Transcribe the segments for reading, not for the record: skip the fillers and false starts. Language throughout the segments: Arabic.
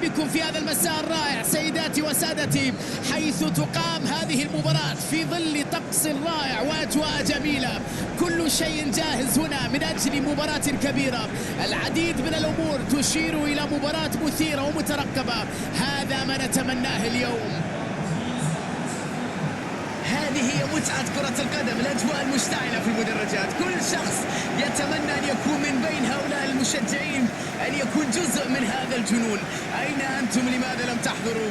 بكم في هذا المساء الرائع سيداتي وسادتي، حيث تقام هذه المباراة في ظل طقس رائع وأجواء جميلة. كل شيء جاهز هنا من أجل مباراة كبيرة. العديد من الأمور تشير إلى مباراة مثيرة ومترقبة. هذا ما نتمناه اليوم. هذه هي متعة كرة القدم، الأجواء المشتعلة في المدرجات. كل شخص يتمنى أن يكون من بين هؤلاء المشجعين، أن يكون جزء من هذا الجنون. أين أنتم؟ لماذا لم تحضروا؟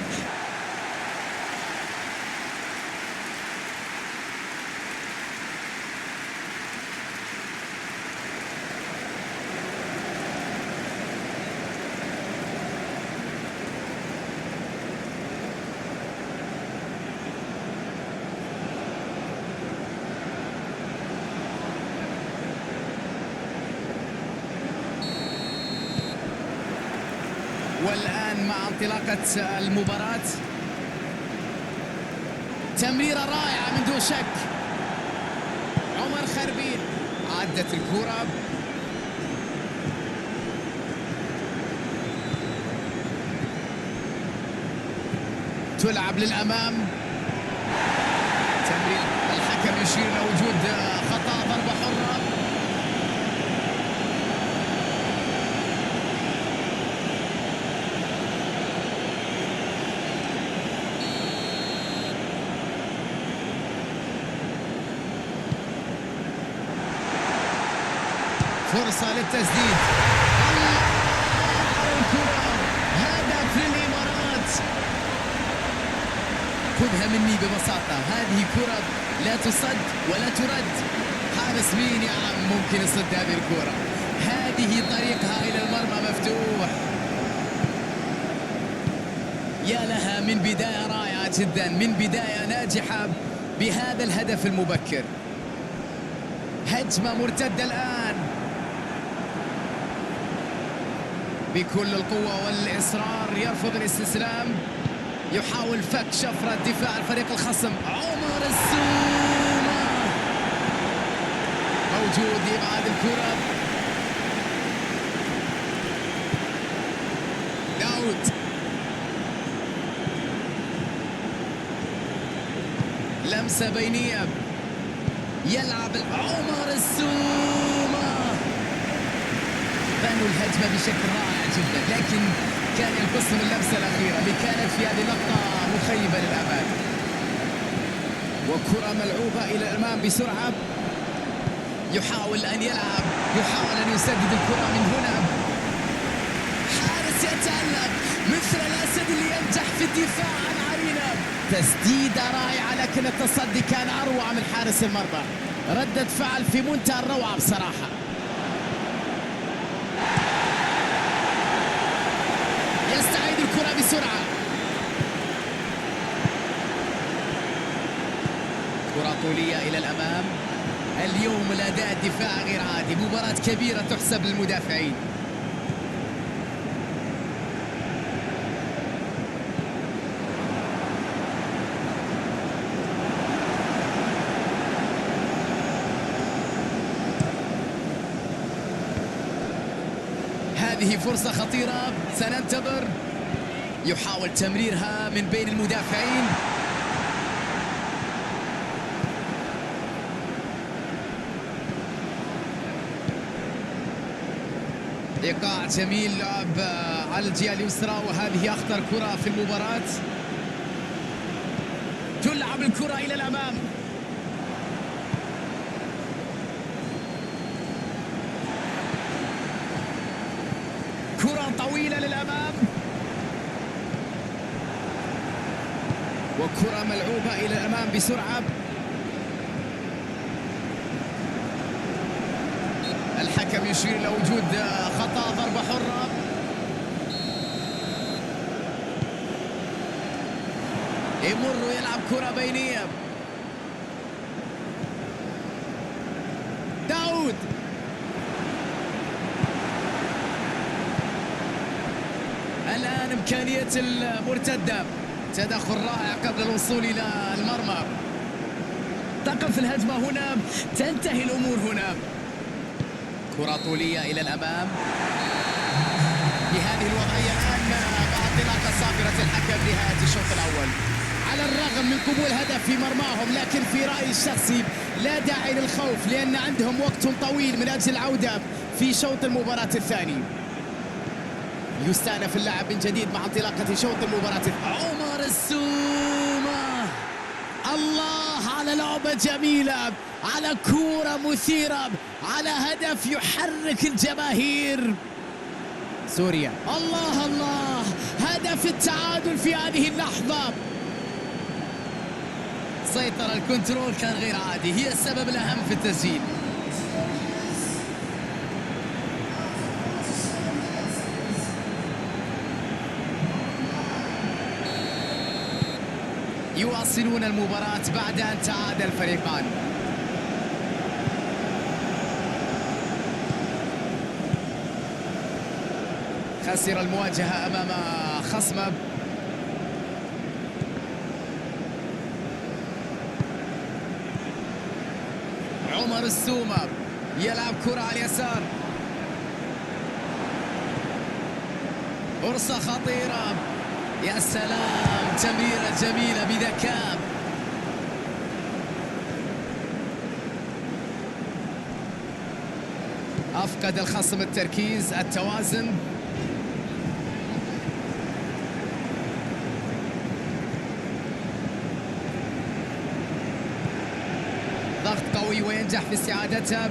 والآن مع انطلاقة المباراة، تمريرة رائعة من دون شك. عمر خربين، عدت الكرة، تلعب للأمام. تمرير، الحكم يشير إلى وجود خطأ، ضربة حرة. فرصة للتسديد. الكرة، هدف للإمارات. خذها مني ببساطة، هذه كرة لا تصد ولا ترد. حارس مين يا عم ممكن يصد هذه الكرة؟ هذه طريقها إلى المرمى مفتوح. يا لها من بداية رائعة جدا، من بداية ناجحة بهذا الهدف المبكر. هجمة مرتدة الآن بكل القوة والإصرار، يرفض الاستسلام، يحاول فك شفرة دفاع الفريق الخصم. عمر السومة موجود لإبعاد الكرة. داود، لمسة بينية، يلعب عمر السومة. بنوا الهجمة بشكل رائع جدا، لكن كان ينقصهم اللمسة الأخيرة اللي كانت في هذه اللقطة مخيبة للأمال. وكرة ملعوبة إلى الأمام بسرعة، يحاول أن يلعب، يحاول أن يسدد الكرة من هنا. حارس يتألق مثل الأسد اللي ينجح في الدفاع عن عرينة. تسديدة رائعة، لكن التصدي كان أروع من حارس المرمى. ردة فعل في منتهى الروعة بصراحة. يستعيد الكرة بسرعة. كرة طولية إلى الأمام. اليوم الأداء الدفاع غير عادي، مباراة كبيرة تحسب للمدافعين. هذه فرصة خطيرة، سننتظر. يحاول تمريرها من بين المدافعين. إيقاع جميل، لعب على الجهة اليسرى، وهذه أخطر كرة في المباراة. تلعب الكرة إلى الأمام. كرة طويلة للأمام، وكرة ملعوبة إلى الأمام بسرعة. الحكم يشير إلى وجود خطأ، ضربة حرة. يمر ويلعب كرة بينية. داود، الآن إمكانية المرتدة، تدخل رائع قبل الوصول إلى المرمى. تقف الهجمة هنا، تنتهي الأمور هنا. كرة طولية إلى الأمام. في هذه الوضعية الآن مع على الرغم من قبول هدف في مرماهم، لكن في رأيي الشخصي لا داعي للخوف، لأن عندهم وقت طويل من أجل العودة في شوط المباراة الثاني. يستأنف اللعب من جديد مع انطلاقة شوط المباراة. عمر السومة، الله على لعبة جميلة، على كورة مثيرة، على هدف يحرك الجماهير. سوريا، الله الله، هدف التعادل في هذه اللحظة. سيطر، الكنترول كان غير عادي، هي السبب الأهم في التسجيل. يواصلون المباراة بعد أن تعادل الفريقان. خسر المواجهة أمام خصمه. عمر السومة يلعب كرة على اليسار، فرصة خطيرة، يا سلام، تمريرة جميلة بذكاء. أفقد الخصم التركيز، التوازن. ضغط قوي وينجح في استعادتها.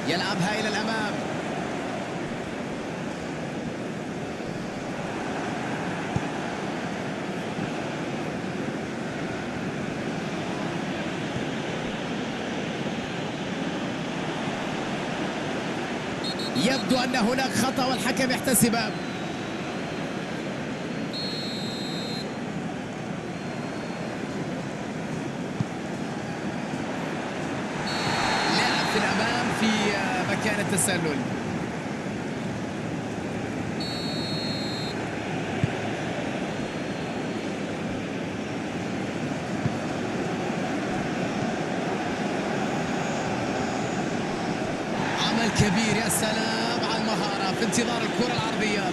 يلعبها إلى الأمام. يبدو أن هناك خطأ والحكم يحتسبه. لاعب في الأمام في مكان التسلل. عمل كبير، يا سلام على المهارة في انتظار الكرة العرضية.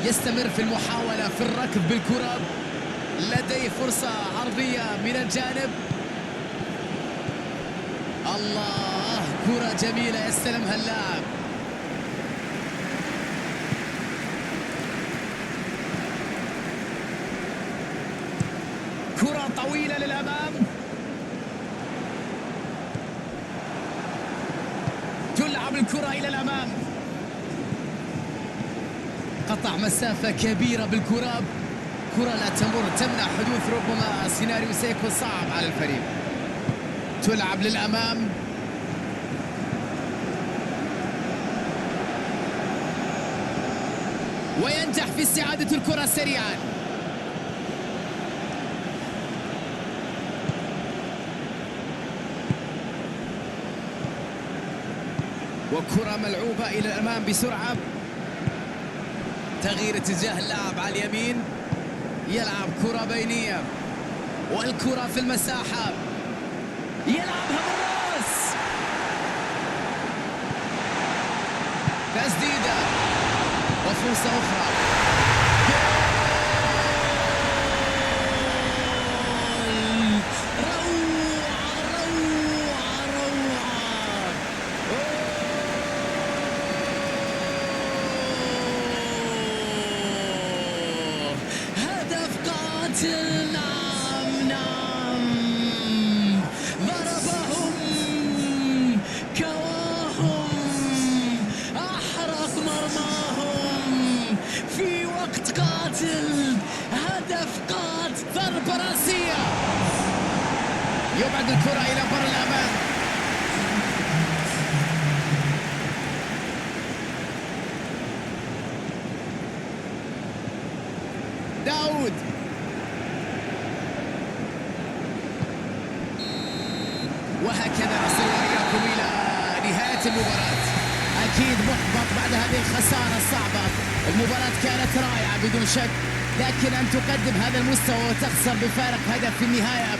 يستمر في المحاولة في الركض بالكرة. لديه فرصة عرضية من الجانب. الله، كرة جميلة يستلمها اللاعب. كرة طويلة للأمام. تلعب الكرة إلى الأمام. قطع مسافة كبيرة بالكرة. كرة لا تمر، تمنع حدوث ربما سيناريو سيكون صعب على الفريق. تلعب للأمام. وينجح في استعادة الكرة سريعا. وكرة ملعوبة إلى الأمام بسرعة. تغيير اتجاه اللاعب على اليمين. يلعب كرة بينية والكرة في المساحة. يلعبها بالراس. تسديدة وفرصة أخرى. نعم نعم، ضربهم، كواهم، أحرق مرماهم في وقت قاتل. هدف قاتل، ضربة راسية. يبعد الكرة إلى بر الأمان. داود، وهكذا نصل وإياكم إلى نهاية المباراة. أكيد محبط بعد هذه الخسارة الصعبة. المباراة كانت رائعة بدون شك، لكن أن تقدم هذا المستوى وتخسر بفارق هدف في النهاية